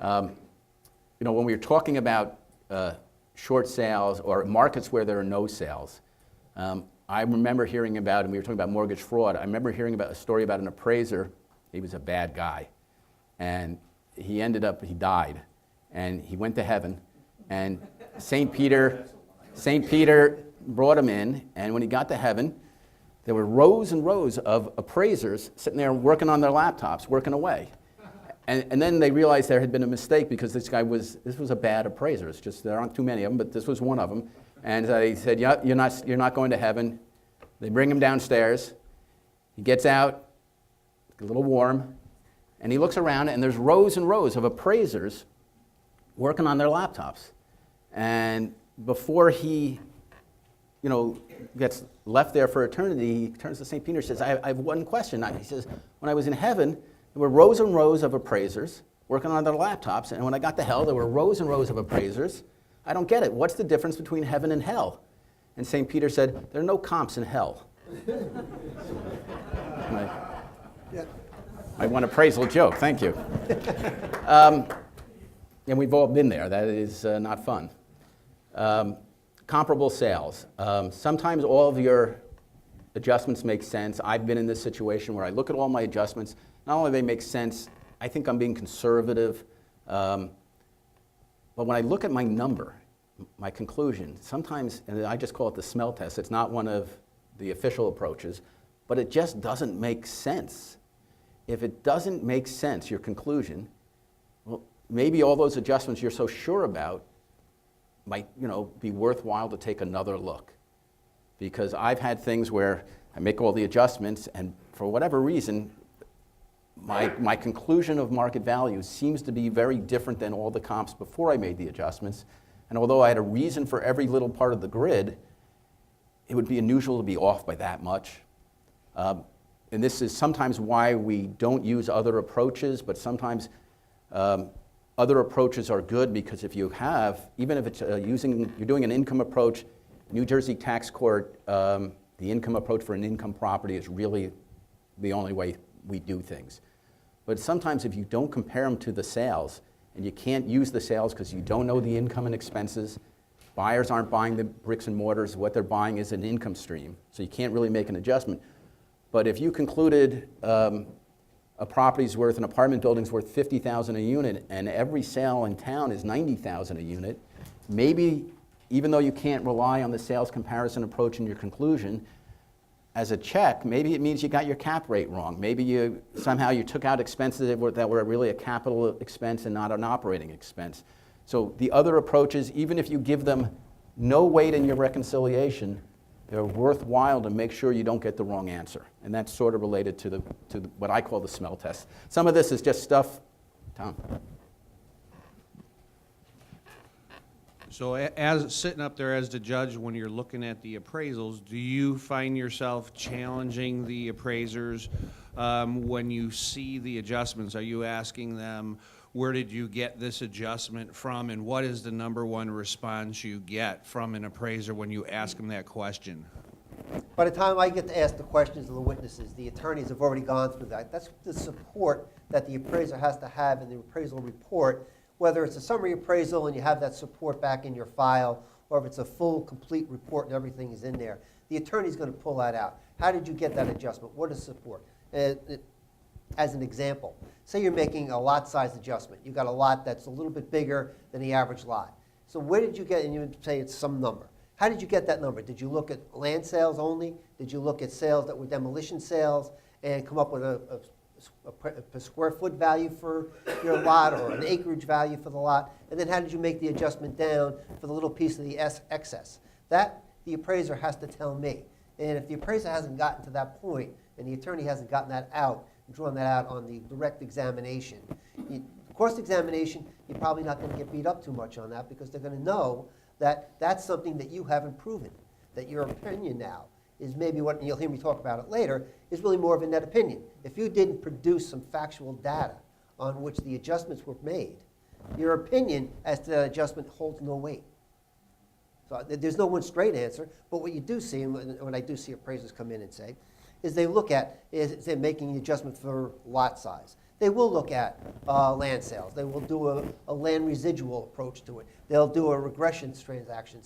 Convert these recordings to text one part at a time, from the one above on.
When we were talking about short sales or markets where there are no sales, I remember hearing about, and we were talking about mortgage fraud, I remember hearing about a story about an appraiser. He was a bad guy, and he died, and he went to heaven, and St. Peter brought him in, and when he got to heaven, there were rows and rows of appraisers sitting there working on their laptops, working away. And then they realized there had been a mistake because this was a bad appraiser. It's just there aren't too many of them, but this was one of them. And they said, yeah, you're not going to heaven. They bring him downstairs. He gets out, a little warm, and he looks around, and there's rows and rows of appraisers working on their laptops. And before he, gets left there for eternity, he turns to St. Peter and says, I have one question. He says, when I was in heaven, there were rows and rows of appraisers working on their laptops, and when I got to hell, there were rows and rows of appraisers. I don't get it. What's the difference between heaven and hell? And St. Peter said, there are no comps in hell. I want appraisal joke. Thank you. And we've all been there. That is not fun. Comparable sales. Sometimes all of your adjustments make sense. I've been in this situation where I look at all my adjustments. Not only do they make sense, I think I'm being conservative. But when I look at my number, my conclusion, sometimes, and I just call it the smell test, it's not one of the official approaches, but it just doesn't make sense. If it doesn't make sense, your conclusion, well, maybe all those adjustments you're so sure about might, be worthwhile to take another look. Because I've had things where I make all the adjustments, and for whatever reason, my conclusion of market value seems to be very different than all the comps before I made the adjustments. And although I had a reason for every little part of the grid, it would be unusual to be off by that much. And this is sometimes why we don't use other approaches, but sometimes other approaches are good, because if you have, even if it's you're doing an income approach, New Jersey tax court, the income approach for an income property is really the only way we do things. But sometimes if you don't compare them to the sales, and you can't use the sales because you don't know the income and expenses, buyers aren't buying the bricks and mortars, what they're buying is an income stream, so you can't really make an adjustment. But if you concluded a property's worth, an apartment building's worth $50,000 a unit, and every sale in town is $90,000 a unit, maybe, even though you can't rely on the sales comparison approach in your conclusion, as a check, maybe it means you got your cap rate wrong. Maybe somehow you took out expenses that were really a capital expense and not an operating expense. So the other approaches, even if you give them no weight in your reconciliation, they're worthwhile to make sure you don't get the wrong answer. And that's sort of related to what I call the smell test. Some of this is just stuff. Tom. So as sitting up there as the judge, when you're looking at the appraisals, do you find yourself challenging the appraisers when you see the adjustments? Are you asking them, where did you get this adjustment from, and what is the number one response you get from an appraiser when you ask them that question? By the time I get to ask the questions of the witnesses, the attorneys have already gone through that. That's the support that the appraiser has to have in the appraisal report, whether it's a summary appraisal and you have that support back in your file, or if it's a full, complete report and everything is in there. The attorney's going to pull that out. How did you get that adjustment? What is support? As an example, say you're making a lot size adjustment. You've got a lot that's a little bit bigger than the average lot. So where did you get, and you say it's some number. How did you get that number? Did you look at land sales only? Did you look at sales that were demolition sales and come up with a square foot value for your lot, or an acreage value for the lot? And then how did you make the adjustment down for the little piece of the excess? That the appraiser has to tell me. And if the appraiser hasn't gotten to that point, and the attorney hasn't gotten that out, drawn that out on the direct examination, cross-examination, you're probably not going to get beat up too much on that, because they're going to know that that's something that you haven't proven, that your opinion now is maybe what, and you'll hear me talk about it later, is really more of a net opinion. If you didn't produce some factual data on which the adjustments were made, your opinion as to that adjustment holds no weight. So there's no one straight answer, but what you do see, and what I do see appraisers come in and say, is they look at, is they're making the adjustment for lot size. they will look at land sales. They will do a land residual approach to it. They'll do a regression transaction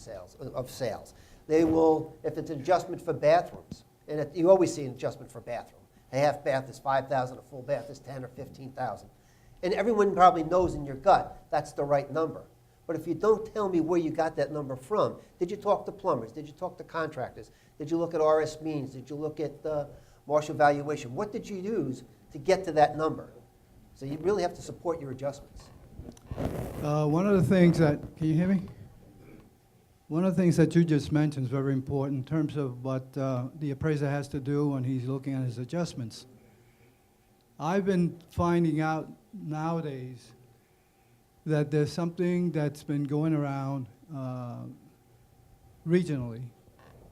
of sales. They will, if it's an adjustment for bathrooms, and you always see an adjustment for bathroom. A half bath is $5,000, a full bath is $10,000 or $15,000. And everyone probably knows in your gut that's the right number. But if you don't tell me where you got that number from, did you talk to plumbers? Did you talk to contractors? Did you look at RS means? Did you look at Marshall valuation? What did you use to get to that number? So you really have to support your adjustments. One of the things that, can you hear me? One of the things that you just mentioned is very important in terms of what the appraiser has to do when he's looking at his adjustments. I've been finding out nowadays that there's something that's been going around regionally.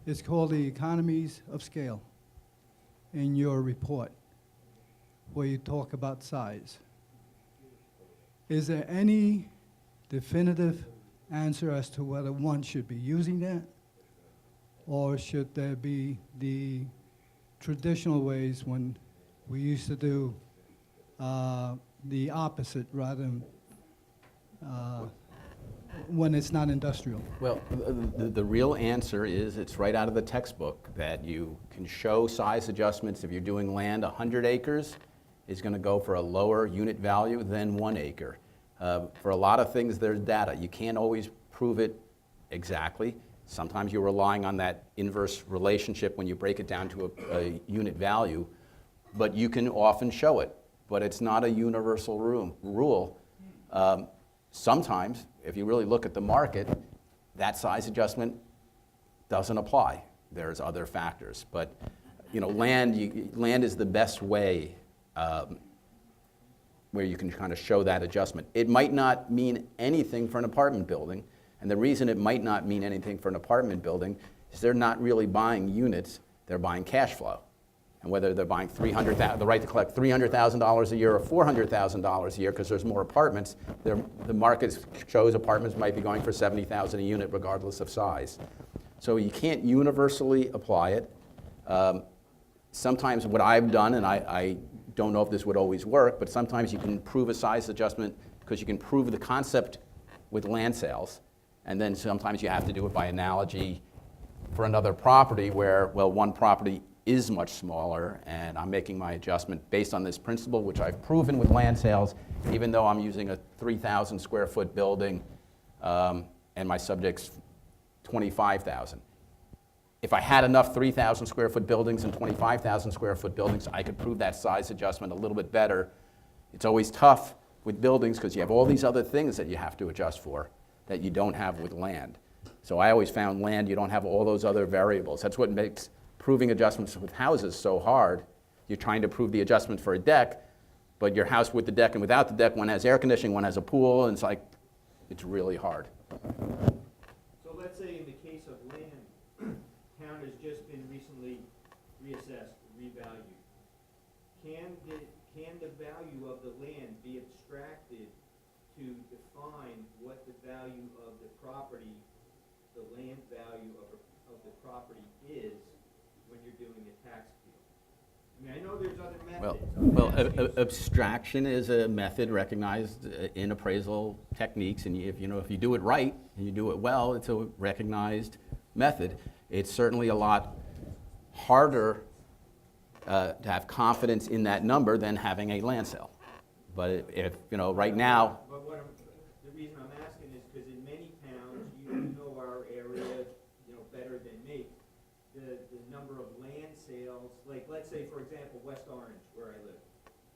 It's called the economies of scale in your report, where you talk about size. Is there any definitive answer as to whether one should be using that, or should there be the traditional ways when we used to do the opposite rather than when it's not industrial? Well, the real answer is it's right out of the textbook that you can show size adjustments. If you're doing land, 100 acres is going to go for a lower unit value than 1 acre. For a lot of things, there's data. You can't always prove it exactly. Sometimes you're relying on that inverse relationship when you break it down to a unit value, but you can often show it. But it's not a universal rule. Sometimes, if you really look at the market, that size adjustment doesn't apply. There's other factors. But land is the best way where you can kind of show that adjustment. It might not mean anything for an apartment building, and the reason it might not mean anything for an apartment building is they're not really buying units, they're buying cash flow. And whether they're buying the right to collect $300,000 a year or $400,000 a year because there's more apartments, the market shows apartments might be going for $70,000 a unit regardless of size. So you can't universally apply it. Sometimes what I've done, and I don't know if this would always work, but sometimes you can prove a size adjustment because you can prove the concept with land sales, and then sometimes you have to do it by analogy for another property where, well, one property is much smaller, and I'm making my adjustment based on this principle, which I've proven with land sales, even though I'm using a 3,000 square foot building and my subject's 25,000. If I had enough 3,000 square foot buildings and 25,000 square foot buildings, I could prove that size adjustment a little bit better. It's always tough with buildings because you have all these other things that you have to adjust for that you don't have with land. So I always found land, you don't have all those other variables. That's what makes proving adjustments with houses so hard. You're trying to prove the adjustment for a deck, but your house with the deck and without the deck, one has air conditioning, one has a pool, and it's really hard. So let's say in the case of land, town has just been recently reassessed, revalued. Can the value of the land be abstracted to define what the value of the property, the land value of the property is when you're doing a tax appeal? I mean, I know there's other methods. Abstraction is a method recognized in appraisal techniques, and if you do it right and you do it well, it's a recognized method. It's certainly a lot harder to have confidence in that number than having a land sale. But if right now. But the reason I'm asking is because in many towns, you know our area, better than me. The number of land sales, like let's say for example West Orange, where I live,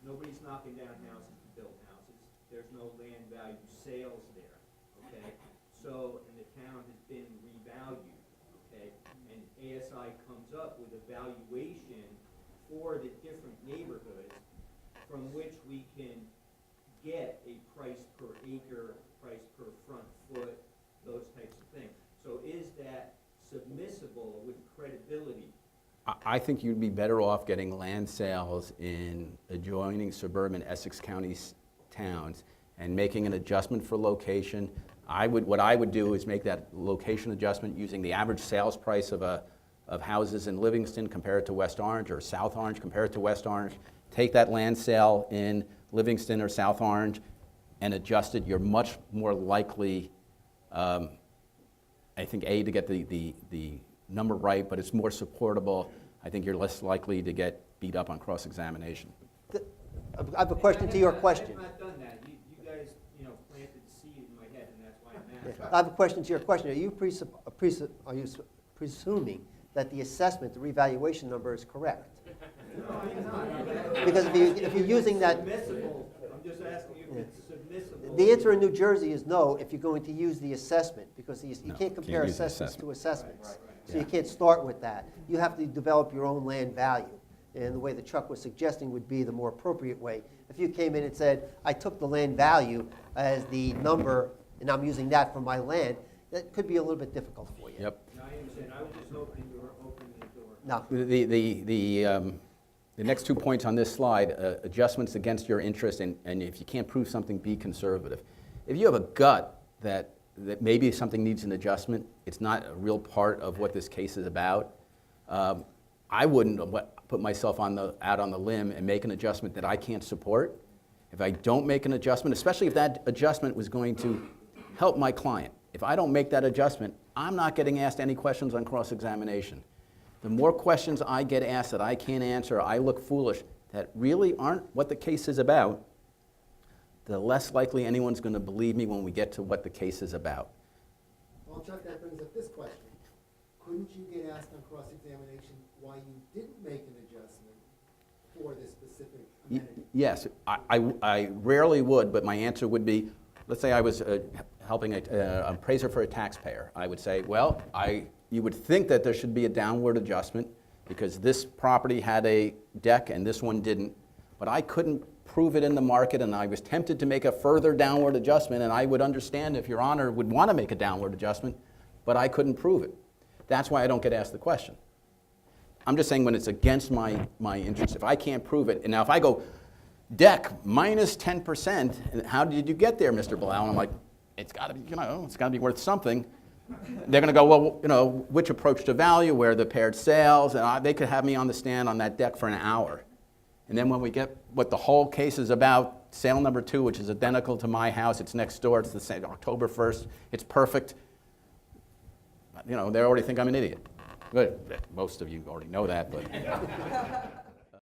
nobody's knocking down houses to build houses. There's no land value sales there. Okay, so and the town has been revalued. Okay, and ASI comes up with a valuation for the different neighborhoods from which we can get a price per acre, price per front foot, those types of things. So is that submissible with credibility? I think you'd be better off getting land sales in adjoining suburban Essex County towns and making an adjustment for location. What I would do is make that location adjustment using the average sales price of houses in Livingston compared to West Orange, or South Orange compared to West Orange, take that land sale in Livingston or South Orange and adjust it, you're much more likely, I think, A, to get the number right, but it's more supportable. I think you're less likely to get beat up on cross-examination. I have a question to your question. I have not done that. You guys, planted the seed in my head, and that's why I'm asking. I have a question to your question. Are you presuming that the assessment, the revaluation number is correct? No, I'm not. Because if you're using that, Submissible. I'm just asking you if it's submissible. the answer in New Jersey is no if you're going to use the assessment, because you No, can't compare use the assessments to assessments. Right. So you can't start with that. You have to develop your own land value. And the way that Chuck was suggesting would be the more appropriate way. If you came in and said, I took the land value as the number, and I'm using that for my land, that could be a little bit difficult for you. Yep. No, I understand. I was just hoping you were opening the door. No. The next 2 points on this slide, adjustments against your interest, and if you can't prove something, be conservative. If you have a gut that maybe something needs an adjustment, it's not a real part of what this case is about, I wouldn't put myself out on the limb and make an adjustment that I can't support. If I don't make an adjustment, especially if that adjustment was going to help my client, if I don't make that adjustment, I'm not getting asked any questions on cross-examination. The more questions I get asked that I can't answer, I look foolish, that really aren't what the case is about, the less likely anyone's going to believe me when we get to what the case is about. Well, Chuck, that brings up this question. Couldn't you get asked on cross-examination why you didn't make an adjustment for this specific amenity? Yes, I rarely would, but my answer would be, let's say I was helping an appraiser for a taxpayer. I would say, well, you would think that there should be a downward adjustment because this property had a deck and this one didn't, but I couldn't prove it in the market, and I was tempted to make a further downward adjustment, and I would understand if Your Honor would want to make a downward adjustment, but I couldn't prove it. That's why I don't get asked the question. I'm just saying when it's against my interest, if I can't prove it, and now if I go, deck minus 10%, and how did you get there, Mr. Blau? And I'm like, it's got to be, it's got to be worth something. They're going to go, well, which approach to value, where are the paired sales, and they could have me on the stand on that deck for an hour. And then when we get what the whole case is about, sale number 2, which is identical to my house, it's next door, it's the same, October 1st, it's perfect. They already think I'm an idiot. Good. Most of you already know that, but